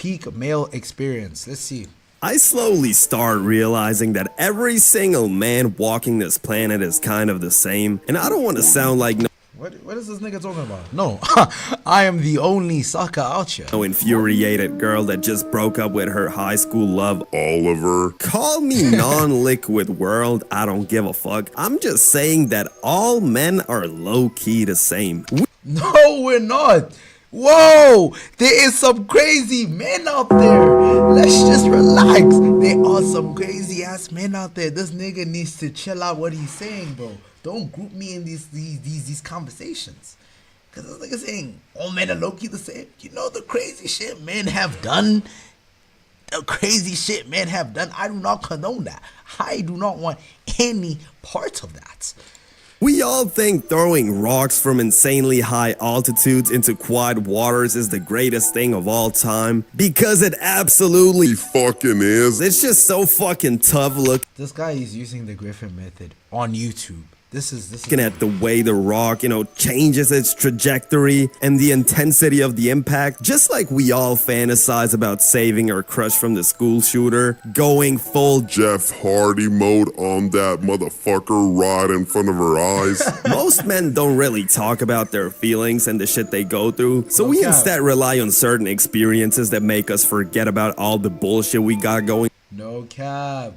peak male experience. Let's see. I slowly start realizing that every single man walking this planet is kind of the same, and I don't want to sound like What is this nigga talking about? No, I am the only sucker out here. no infuriated girl that just broke up with her high school love, Oliver. Call me non-liquid world, I don't give a fuck. I'm just saying that all men are low-key the same. No, we're not. Whoa, there is some crazy men out there. Let's just relax. There are some crazy ass men out there. This nigga needs to chill out what he's saying, bro. Don't group me in these conversations. Cause this nigga saying all men are low-key the same. You know the crazy shit men have done. The crazy shit men have done. I do not condone that. I do not want any part of that. We all think throwing rocks from insanely high altitudes into quiet waters is the greatest thing of all time, because it absolutely fucking is. It's just so fucking tough This guy is using the Griffin method on YouTube. This is looking at the way the rock, changes its trajectory and the intensity of the impact, just like we all fantasize about saving our crush from the school shooter, going full Jeff Hardy mode on that motherfucker right in front of our eyes. Most men don't really talk about their feelings and the shit they go through, so we instead rely on certain experiences that make us forget about all the bullshit we got going. No cap.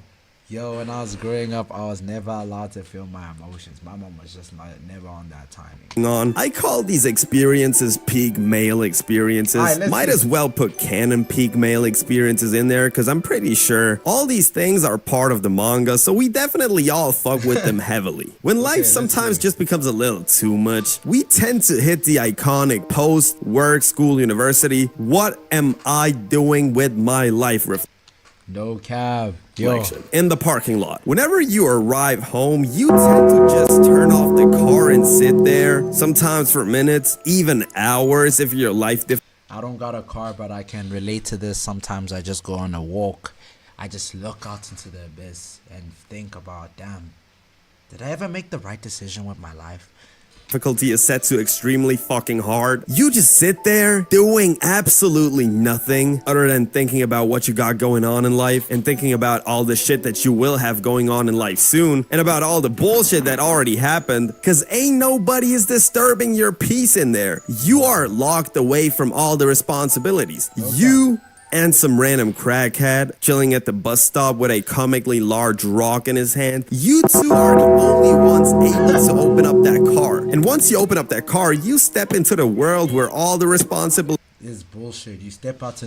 Yo, when I was growing up, I was never allowed to feel my emotions. My mom was just never on that timing. I call these experiences peak male experiences. Might as well put canon peak male experiences in there, because I'm pretty sure all these things are part of the manga, so we definitely all fuck with them heavily. When life sometimes just becomes a little too much, we tend to hit the iconic post, work, school, university, what am I doing with my life? No cap. Yo. In the parking lot. Whenever you arrive home, you tend to just turn off the car and sit there, sometimes for minutes, even hours if your life I don't got a car, but I can relate to this. Sometimes I just go on a walk. I just look out into the abyss and think about, damn, did I ever make the right decision with my life? Difficulty is set to extremely fucking hard. You just sit there doing absolutely nothing other than thinking about what you got going on in life and thinking about all the shit that you will have going on in life soon and about all the bullshit that already happened, because ain't nobody is disturbing your peace in there. You are locked away from all the responsibilities. You and some random crackhead chilling at the bus stop with a comically large rock in his hand. You two are the only ones able to open up that car. And once you open up that car, you step into the world where all the responsibilities... This is bullshit. You step out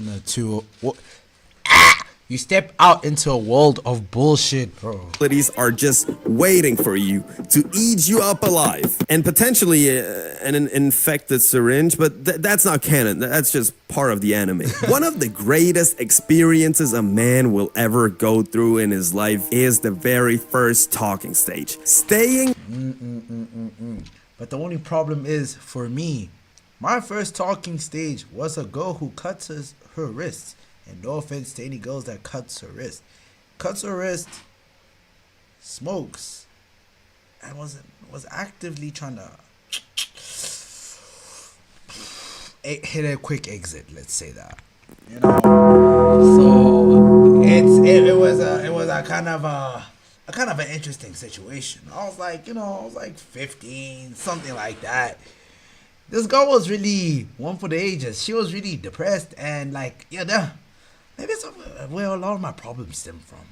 You step out into a world of bullshit, bro. Are just waiting for you to eat you up alive and potentially an infected syringe, but that's not canon. That's just part of the anime. One of the greatest experiences a man will ever go through in his life is the very first talking stage. But the only problem is, for me, my first talking stage was a girl who cuts her wrists. And no offense to any girls that cuts her wrist, smokes, and was actively trying to hit a quick exit. Let's say that, So it was a kind of an interesting situation. I was like 15, something like that. This girl was really one for the ages. She was really depressed and maybe it's where a lot of my problems stem from.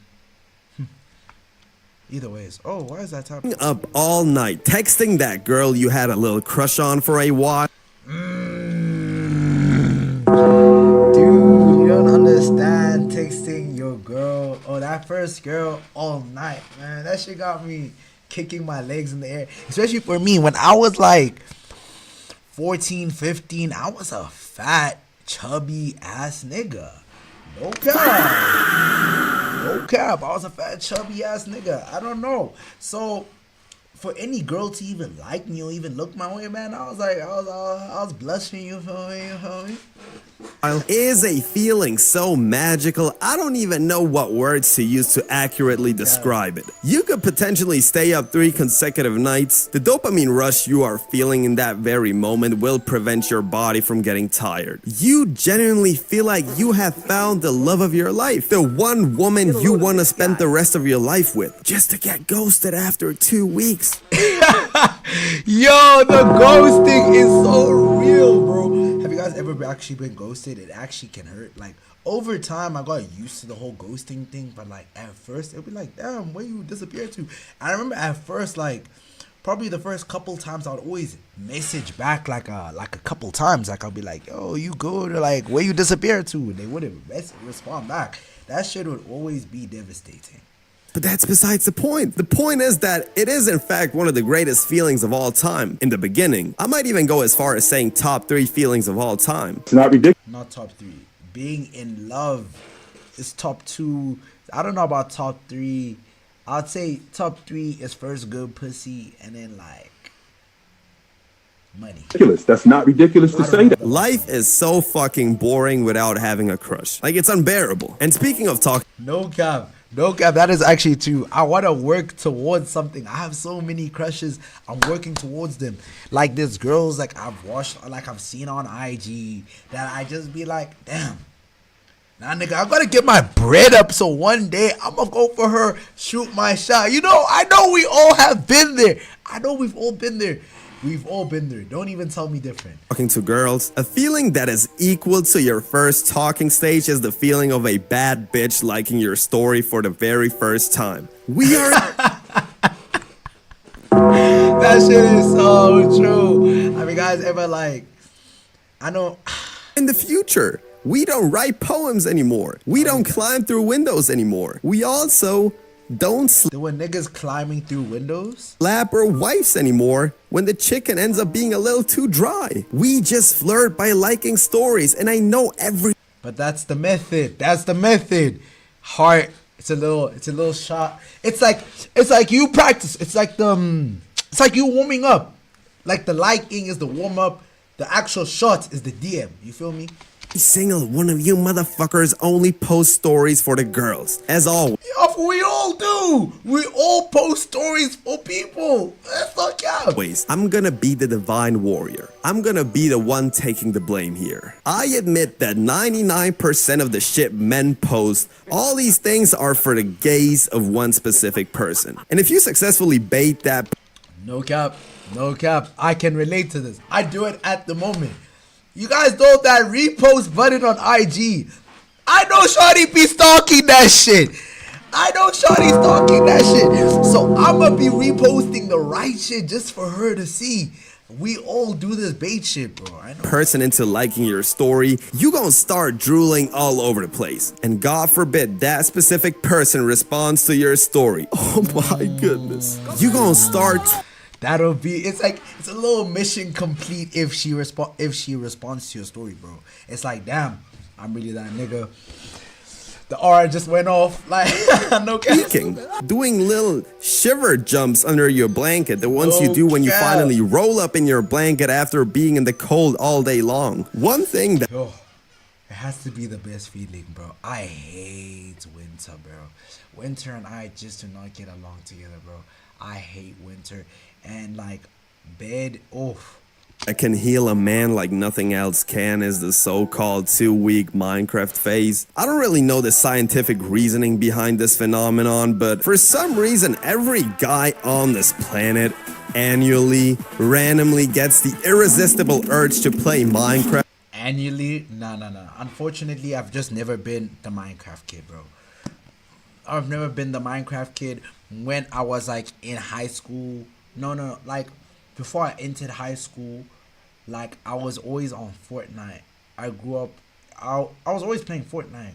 Either ways. Oh, why is that happening? Up all night, texting that girl you had a little crush on for a while. Dude, you don't understand texting your girl or that first girl all night, man. That shit got me kicking my legs in the air. Especially for me, when I was like 14, 15, I was a fat, chubby ass nigga. No cap. I was a fat, chubby ass nigga. I don't know. So, for any girl to even like me or even look my way, man, I was blushing. You feel me? is a feeling so magical, I don't even know what words to use to accurately describe it. You could potentially stay up 3 consecutive nights. The dopamine rush you are feeling in that very moment will prevent your body from getting tired. You genuinely feel like you have found the love of your life, the one woman you want to spend the rest of your life with, just to get ghosted after 2 weeks. Yo, the ghosting is so real, bro. Have you guys ever actually been ghosted? It actually can hurt. Like, over time, I got used to the whole ghosting thing, but like at first, it'd be like, damn, where you disappear to? I remember at first, like, probably the first couple times, I would always message back like a couple times. Like, I'll be like, yo, you good? Or like, where you disappear to? And they wouldn't respond back. That shit would always be devastating. But that's besides the point. The point is that it is in fact one of the greatest feelings of all time. In the beginning, I might even go as far as saying top 3 feelings of all time. It's not ridiculous. Not top 3. Being in love is top 2. I don't know about top 3. I'd say top 3 is first good pussy and then like money. That's not ridiculous to say that. Life is so fucking boring without having a crush. Like, it's unbearable. And speaking of talking, No cap. No cap. That is actually true. I want to work towards something. I have so many crushes. I'm working towards them. Like, there's girls like I've watched, like I've seen on IG that I just be like, damn. Nah, nigga, I gotta get my bread up so one day I'm gonna go for her, shoot my shot. You know, I know we all have been there. I know we've all been there. We've all been there. Don't even tell me different. talking to girls, a feeling that is equal to your first talking stage is the feeling of a bad bitch liking your story for the very first time. We are That shit is so true. I mean, guys, ever like, I know. in the future. We don't write poems anymore. We don't climb through windows anymore. We also don't There were niggas climbing through windows. slap our wives anymore when the chicken ends up being a little too dry. We just flirt by liking stories, and I know every But that's the method. That's the method. Heart. It's a little shot. It's like you practice. It's like you warming up. Like the liking is the warm up. The actual shot is the DM. You feel me? single one of you motherfuckers only post stories for the girls. As always. We all do. We all post stories for people. That's not cap. I'm gonna be the divine warrior. I'm gonna be the one taking the blame here. I admit that 99% of the shit men post, all these things are for the gaze of one specific person. And if you successfully bait that, No cap. No cap. I can relate to this. I do it at the moment. You guys know that repost button on IG. I know Shorty be stalking that shit. I know Shorty stalking that shit. So I'ma be reposting the right shit just for her to see. We all do this bait shit, bro. I know. person into liking your story, you gonna start drooling all over the place. And God forbid that specific person responds to your story. Oh my goodness. You gonna start That'll be. It's like it's a little mission complete if she responds to your story, bro. It's like, damn, I'm really that nigga. The aura just went off. Like, no cap. speaking, doing little shiver jumps under your blanket, the ones you No do when you cap. finally roll up in your blanket after being in the cold all day long. One thing that Yo, it has to be the best feeling, bro. I hate winter, bro. Winter and I just do not get along together, bro. I hate winter. And like bed, can heal a man like nothing else can is the so-called 2-week Minecraft phase. I don't really know the scientific reasoning behind this phenomenon, but for some reason every guy on this planet annually randomly gets the irresistible urge to play Minecraft. annually, nah. Unfortunately, I've just never been the Minecraft kid, bro. I've never been the Minecraft kid. When I was like in high school, no, like before I entered high school, like I was always on Fortnite. I grew up, I was always playing Fortnite.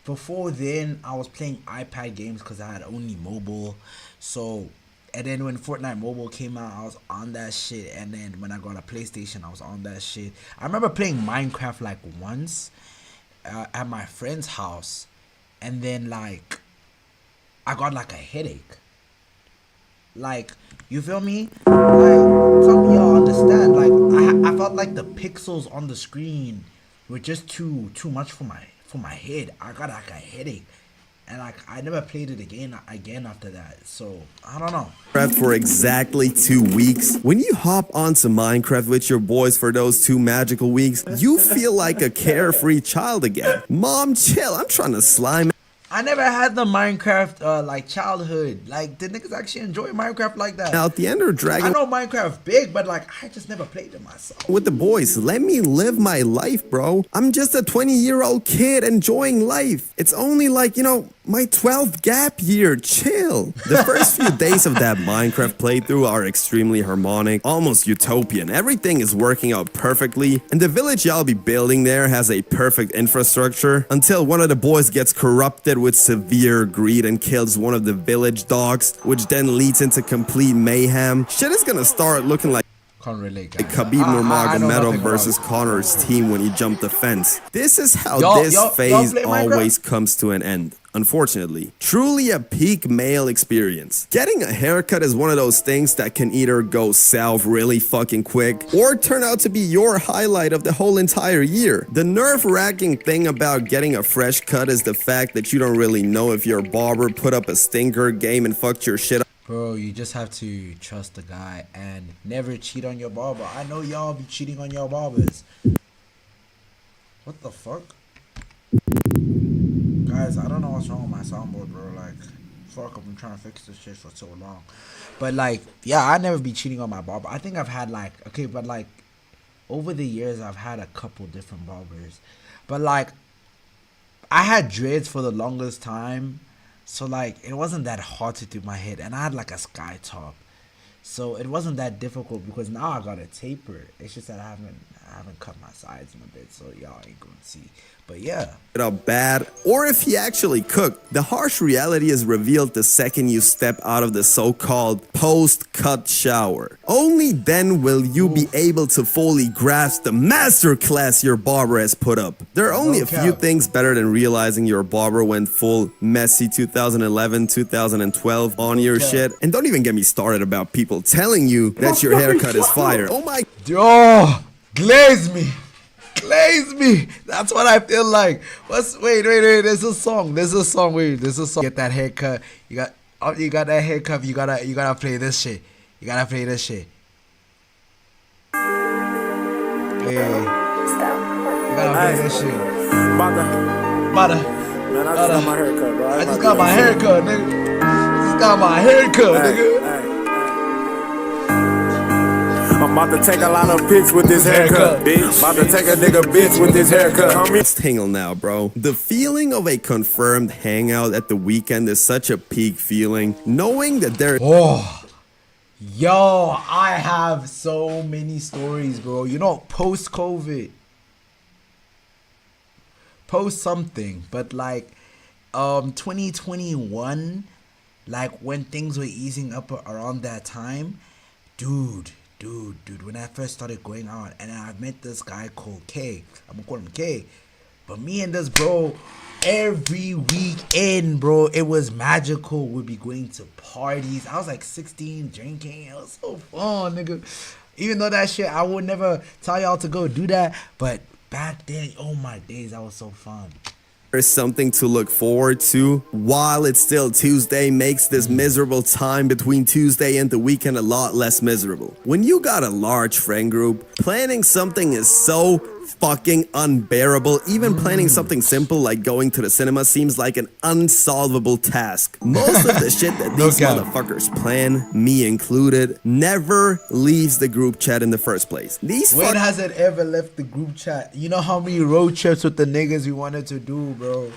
Before then, I was playing iPad games because I had only mobile. So, and then when Fortnite Mobile came out, I was on that shit. And then when I got a PlayStation, I was on that shit. I remember playing Minecraft like once at my friend's house. And then like, I got like a headache. Like, you feel me? Like, some of y'all understand. Like, I felt like the pixels on the screen were just too much for my head. I got like a headache, and like I never played it again after that. So I don't know. Minecraft for exactly 2 weeks. When you hop onto Minecraft with your boys for those 2 magical weeks, you feel like a carefree child again. Mom, chill. I'm trying to slime. I never had the Minecraft like childhood. Like, did niggas actually enjoy Minecraft like that? Out the Ender I Dragon know Minecraft big, but like I just never played it myself. with the boys. Let me live my life, bro. I'm just a 20-year-old kid enjoying life. It's only like, you know, my 12th gap year. Chill. The first few days of that Minecraft playthrough are extremely harmonic, almost utopian. Everything is working out perfectly, and the village y'all be building there has a perfect infrastructure until one of the boys gets corrupted with severe greed and kills one of the village dogs, which then leads into complete mayhem. Shit is gonna start looking like Can't relate, guys. Khabib I know Nurmagomedov nothing versus about it. Connor's team when he jumped the fence. This is how Y'all this play phase Minecraft? always comes to an end. Unfortunately, truly a peak male experience. Getting a haircut is one of those things that can either go south really fucking quick or turn out to be your highlight of the whole entire year. The nerve-wracking thing about getting a fresh cut is the fact that you don't really know if your barber put up a stinker game and fucked your shit up. Bro, you just have to trust the guy and never cheat on your barber. I know y'all be cheating on your barbers. What the fuck? Guys, I don't know what's wrong with my soundboard, bro. Like, fuck, I've been trying to fix this shit for so long. But, like, yeah, I never be cheating on my barber. I think I've had, like, okay, but, like, over the years, I've had a couple different barbers. But, like, I had dreads for the longest time. So, like, it wasn't that hard to do my head. And I had, like, a sky top. So, it wasn't that difficult because now I got a taper. It's just that I haven't cut my sides in a bit. So, y'all ain't gonna see. But, yeah. Up bad, or if he actually cooked. The harsh reality is revealed the second you step out of the so-called post-cut shower. Only then will you be able to fully grasp the masterclass your barber has put up. There are only a few things better than realizing your barber went full messy 2011, 2012 on your shit. And don't even get me started about people telling you that your haircut is fire. Oh my... Oh, glaze me. Glaze me. That's what I feel like. Wait. There's a song. There's a song. Get that haircut. You got that haircut. You gotta play this shit. You gotta play this shit. Yeah. You gotta play this shit. Mother. Man, I just got my haircut, bro. I just got my haircut, nigga. Just got my haircut, nigga. I'm about to take a lot of pics with this haircut, bitch. About to take a nigga bitch with this haircut. Let's tingle now, bro. The feeling of a confirmed hangout at the weekend is such a peak feeling. Knowing that there... Oh, yo, I have so many stories, bro. You know, post-COVID. Post something. But, like, 2021, like, when things were easing up around that time, dude, when I first started going out, and I met this guy called K. I'm gonna call him K. But me and this bro, every weekend, bro, it was magical. We'd be going to parties. I was like 16, drinking. It was so fun, nigga. Even though that shit, I would never tell y'all to go do that. But back then, oh my days, that was so fun. There's something to look forward to. While it's still Tuesday, makes this miserable time between Tuesday and the weekend a lot less miserable. When you got a large friend group, planning something is so fucking unbearable. Even planning something simple like going to the cinema seems like an unsolvable task. Most of the shit that these motherfuckers plan, me included, never leaves the group chat in the first place. When has it ever left the group chat? You know how many road trips with the niggas we wanted to do, bro?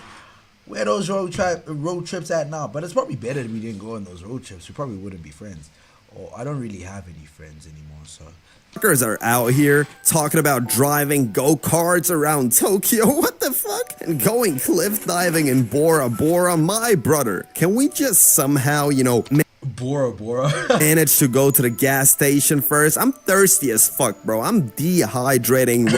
Where those road trips at now? But it's probably better that we didn't go on those road trips. We probably wouldn't be friends. Or I don't really have any friends anymore, so... Are out here talking about driving go-karts around Tokyo. What the fuck? And going cliff diving in Bora Bora. My brother, can we just somehow, you know, Bora manage to go to the gas station first? I'm thirsty as fuck, bro. I'm dehydrating.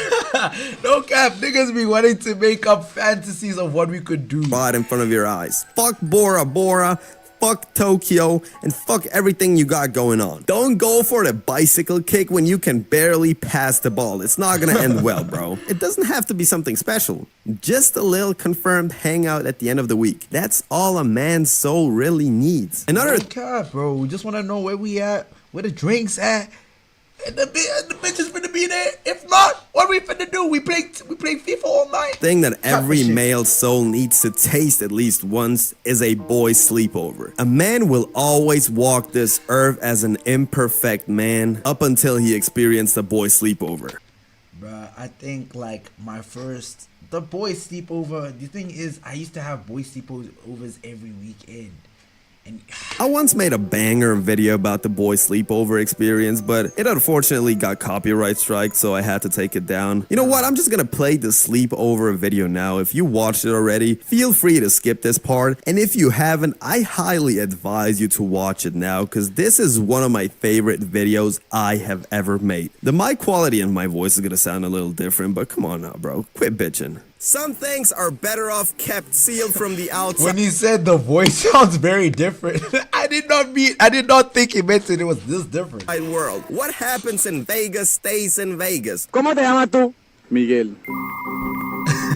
No cap, niggas be wanting to make up fantasies of what we could do Right in front of your eyes. Fuck Bora Bora. fuck Tokyo, and fuck everything you got going on. Don't go for the bicycle kick when you can barely pass the ball. It's not gonna end well, bro. It doesn't have to be something special. Just a little confirmed hangout at the end of the week. That's all a man's soul really needs. Another God, bro, we just want to know where we at, where the drinks at, and the bitch is finna be there. If not, what are we finna do? We play FIFA all night. thing that every Shit. male soul needs to taste at least once is a boy sleepover. A man will always walk this earth as an imperfect man up until he experienced a boy sleepover. Bruh, I think like the boy sleepover, the thing is, I used to have boy sleepovers every weekend. And I once made a banger video about the boy sleepover experience, but it unfortunately got copyright strike, so I had to take it down. You know what? I'm just gonna play the sleepover video now. If you watched it already, feel free to skip this part. And if you haven't, I highly advise you to watch it now, because this is one of my favorite videos I have ever made. The mic quality in my voice is gonna sound a little different, but come on now, bro. Quit bitching. Some things are better off kept sealed from the outside. when he said the voice sounds very different, I did not think he meant it was this different. World. What happens in Vegas stays in Vegas. ¿Cómo te llamas tú? Miguel.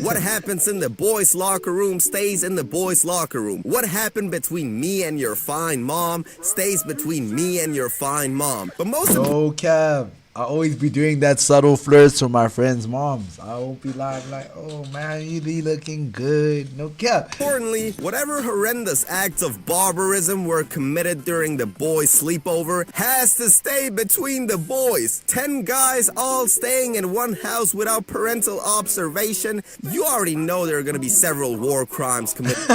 What happens in the boys' locker room stays in the boys' locker room. What happened between me and your fine mom stays between me and your fine mom. But most No cap. I always be doing that subtle flirts with my friends' moms. I won't be lying like, oh man, you be looking good. No cap. importantly, whatever horrendous acts of barbarism were committed during the boys' sleepover has to stay between the boys. 10 guys all staying in one house without parental observation. You already know there are gonna be several war crimes committed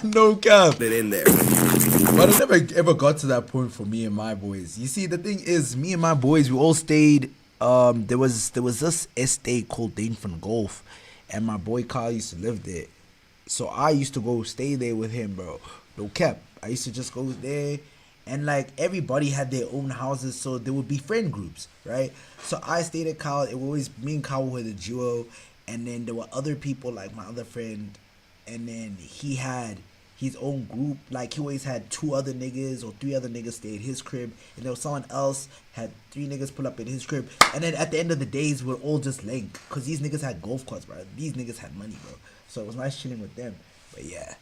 No cap. in there. But it never ever got to that point for me and my boys. You see, the thing is, me and my boys, we all stayed. There was this estate called Dainford Golf, and my boy Kyle used to live there. So I used to go stay there with him, bro. No cap. I used to just go there, and like everybody had their own houses, so there would be friend groups, right? So I stayed at Kyle. It was always me and Kyle were the duo, and then there were other people like my other friend, and then he had his own group. Like he always had 2 other niggas or 3 other niggas stay at his crib, and there was someone else had 3 niggas pull up at his crib, and then at the end of the days we're all just linked because these niggas had golf carts, bro. These niggas had money, bro. So it was nice chilling with them. But yeah,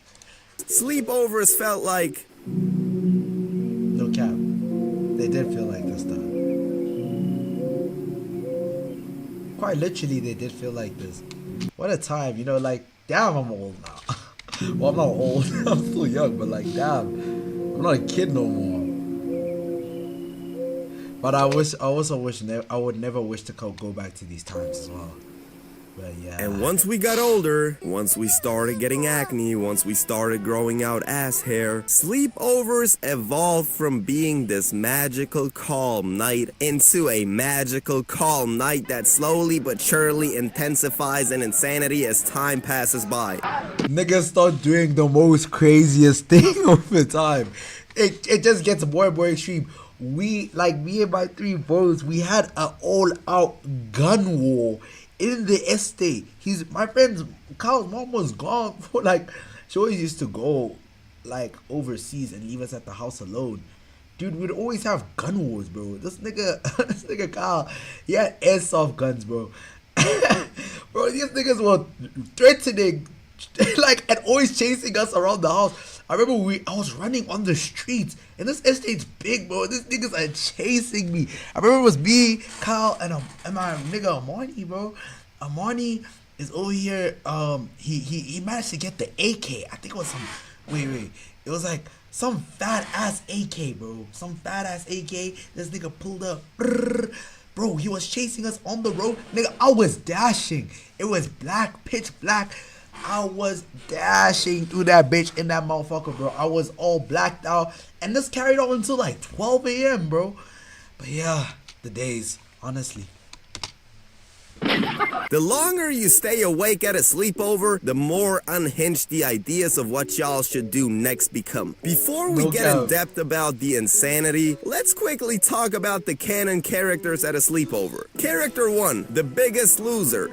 Sleepovers felt like no cap, they did feel like this stuff. Quite literally, they did feel like this. What a time, you know. Like damn, I'm old now. Well, I'm not old. I'm still young, but like, damn, I'm not a kid no more. But I also wish I would never wish to go back to these times as well. But yeah. And once we got older, once we started getting acne, once we started growing out ass hair, sleepovers evolved from being this magical calm night into a magical calm night that slowly but surely intensifies in insanity as time passes by. Niggas start doing the most craziest thing over time. It just gets more and more extreme. We, like me and my 3 bros, we had an all-out gun war in the estate. My friend's Kyle's mom was gone for like, she always used to go like overseas and leave us at the house alone. Dude, we'd always have gun wars, bro. This nigga Kyle, he had airsoft guns, bro. Bro, these niggas were threatening, like, and always chasing us around the house. I remember I was running on the streets, and this estate's big, bro. These niggas are chasing me. I remember it was me, Kyle, and my nigga Amani, bro. Amani is over here. He managed to get the AK. I think it was some. Wait. It was like some fat ass AK, bro. Some fat ass AK. This nigga pulled up. Bro, he was chasing us on the road. Nigga, I was dashing. It was black, pitch black. I was dashing through that bitch in that motherfucker, bro. I was all blacked out. And this carried on until like 12 a.m., bro. But yeah, the days, honestly. The longer you stay awake at a sleepover, the more unhinged the ideas of what y'all should do next become. Before we get in depth about the insanity, let's quickly talk about the canon characters at a sleepover. Character 1, the biggest loser.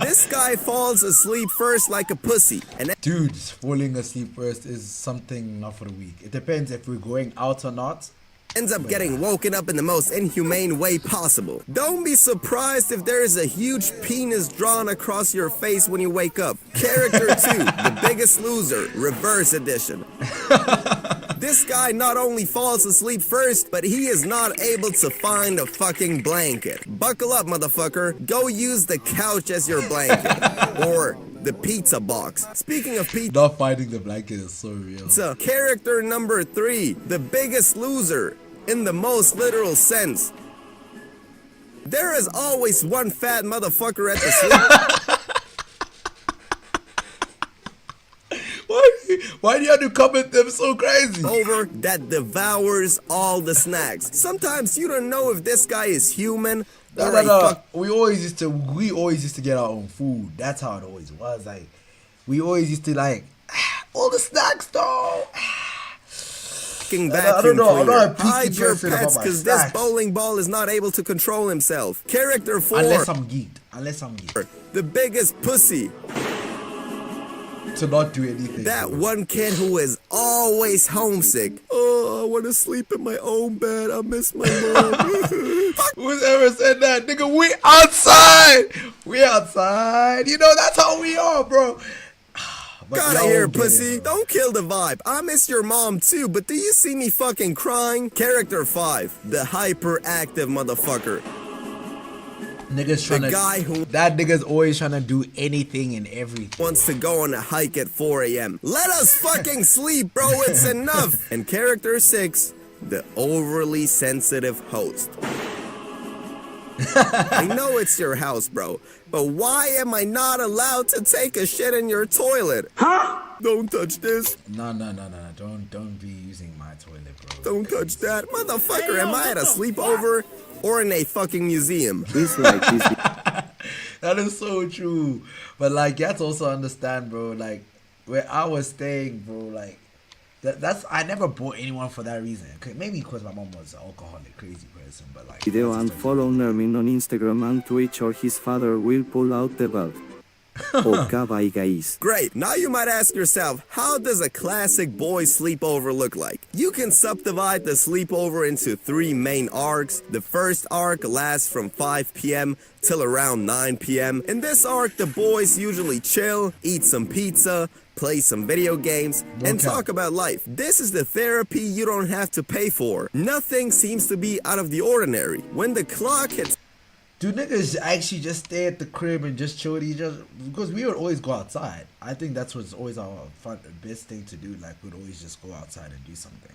This guy falls asleep first like a pussy and Dude, falling asleep first is something not for the weak. It depends if we're going out or not. ends up getting woken up in the most inhumane way possible. Don't be surprised if there is a huge penis drawn across your face when you wake up. Character 2, The Biggest Loser, Reverse Edition. This guy not only falls asleep first, but he is not able to find a fucking blanket. Buckle up, motherfucker. Go use the couch as your blanket. Or the pizza box. Speaking of pizza, Not finding the blanket is so real. character number 3, The Biggest Loser, in the most literal sense. There is always one fat motherfucker at the sleep. Why do you have to comment them so crazy? Over that devours all the snacks. Sometimes you don't know if this guy is human or a fuck. We always used to get our own food. That's how it always was. Like, we always used to like all the snacks though. Fucking I vacuum don't know. I'm cleaner. not a picky Hide your person about pets my because this snacks. bowling ball is not able to control himself. Character 4, Unless I'm geeked. The Biggest Pussy. To not do anything. That bro. one kid who is always homesick. Oh, I want to sleep in my own bed. I miss my mom. Who's ever said that? Nigga, we outside. We outside. You know, that's how we are, bro. But Got y'all out here, don't get pussy. it, bro. Don't kill the vibe. I miss your mom too, but do you see me fucking crying? Character 5, the hyperactive motherfucker. Niggas trying The guy who that nigga's always trying to do anything and everything. wants to go on a hike at 4 a.m. Let us fucking sleep, bro. It's enough. And character 6, the overly sensitive host. I know it's your house, bro, but why am I not allowed to take a shit in your toilet? Huh? Don't touch this. No. Don't be using my toilet, bro. Don't touch that. Motherfucker, am I at a sleepover or in a fucking museum? That is so true. But like, you have to also understand, bro. Like, where I was staying, bro. Like, that's I never bought anyone for that reason. Maybe because my mom was an alcoholic, crazy person. But like, Video and follow Nermin on Instagram and Twitch or his father will pull out the belt. Okay, bye guys. Great. Now you might ask yourself, how does a classic boy sleepover look like? You can subdivide the sleepover into 3 main arcs. The first arc lasts from 5 p.m. till around 9 p.m. In this arc, the boys usually chill, eat some pizza, play some video games, and talk about life. This is the therapy you don't have to pay for. Nothing seems to be out of the ordinary. When the clock hits do niggas actually just stay at the crib and just chill with each other? Because we would always go outside. I think that's what's always our best thing to do. Like, we'd always just go outside and do something.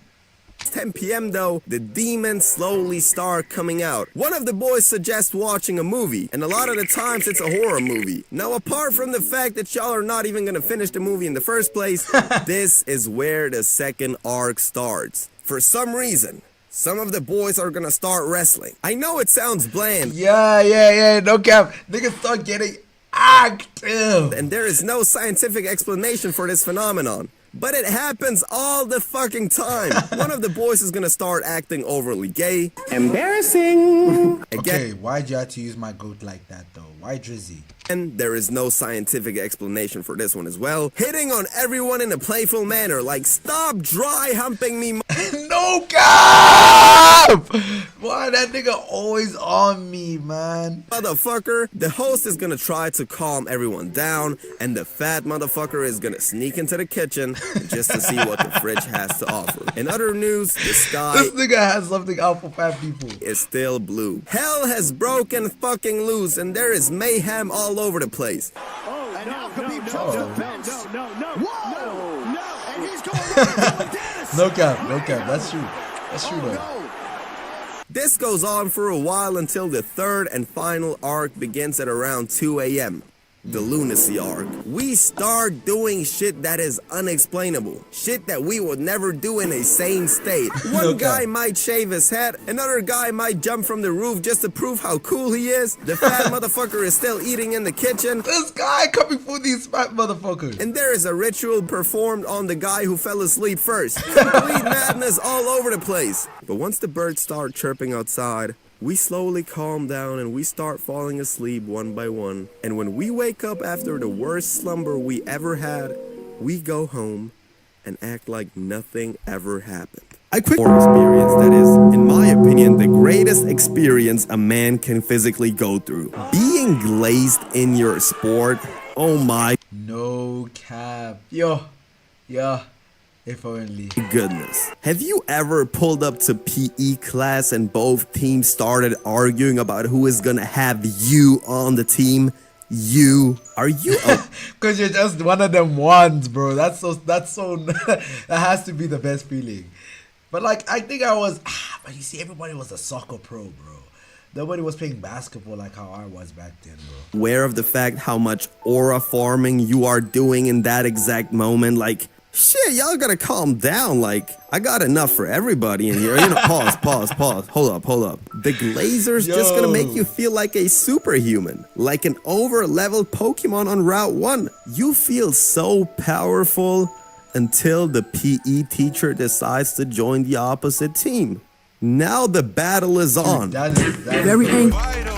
10 p.m. though, the demons slowly start coming out. One of the boys suggests watching a movie, and a lot of the times it's a horror movie. Now, apart from the fact that y'all are not even gonna finish the movie in the first place, this is where the second arc starts. For some reason, some of the boys are gonna start wrestling. I know it sounds bland. Yeah. No cap. Niggas start getting active. And there is no scientific explanation for this phenomenon. But it happens all the fucking time. One of the boys is gonna start acting overly gay. Embarrassing. Okay, why'd you have to use my goat like that though? Why Drizzy? And there is no scientific explanation for this one as well. Hitting on everyone in a playful manner, like, stop dry humping me, No cap! Why that nigga always on me, man? motherfucker. The host is gonna try to calm everyone down, and the fat motherfucker is gonna sneak into the kitchen just to see what the fridge has to offer. In other news, the sky This nigga has something out for fat people. is still blue. Hell has broken fucking loose, and there is mayhem all over the place. And now Khabib drops the fence. Whoa! No! And he's going right to Dennis. No cap. That's true. That's true though. No. This goes on for a while until the third and final arc begins at around 2 a.m. The lunacy arc. We start doing shit that is unexplainable. Shit that we would never do in a sane state. One Okay. guy might shave his head, another guy might jump from the roof just to prove how cool he is. The fat motherfucker is still eating in the kitchen. This guy coming for these fat motherfuckers. And there is a ritual performed on the guy who fell asleep first. Complete madness all over the place. But once the birds start chirping outside, We slowly calm down and we start falling asleep one by one. And when we wake up after the worst slumber we ever had, we go home and act like nothing ever happened. I quit experience that is, in my opinion, the greatest experience a man can physically go through. Being glazed in your sport, oh my No cap. Yo. If only. goodness. Have you ever pulled up to PE class and both teams started arguing about who is gonna have you on the team? You. Are you Cause you're just one of them ones, bro. That's so that has to be the best feeling. But like I think I was but you see everybody was a soccer pro, bro. Nobody was playing basketball like how I was back then, bro. aware of the fact how much aura farming you are doing in that exact moment? Like, shit, y'all gotta calm down. Like, I got enough for everybody in here. You know, pause. Hold up. The glazer's just gonna make you feel like a superhuman, like an over-leveled Pokemon on Route 1. You feel so powerful until the PE teacher decides to join the opposite team. Now the battle is on. That is very angry.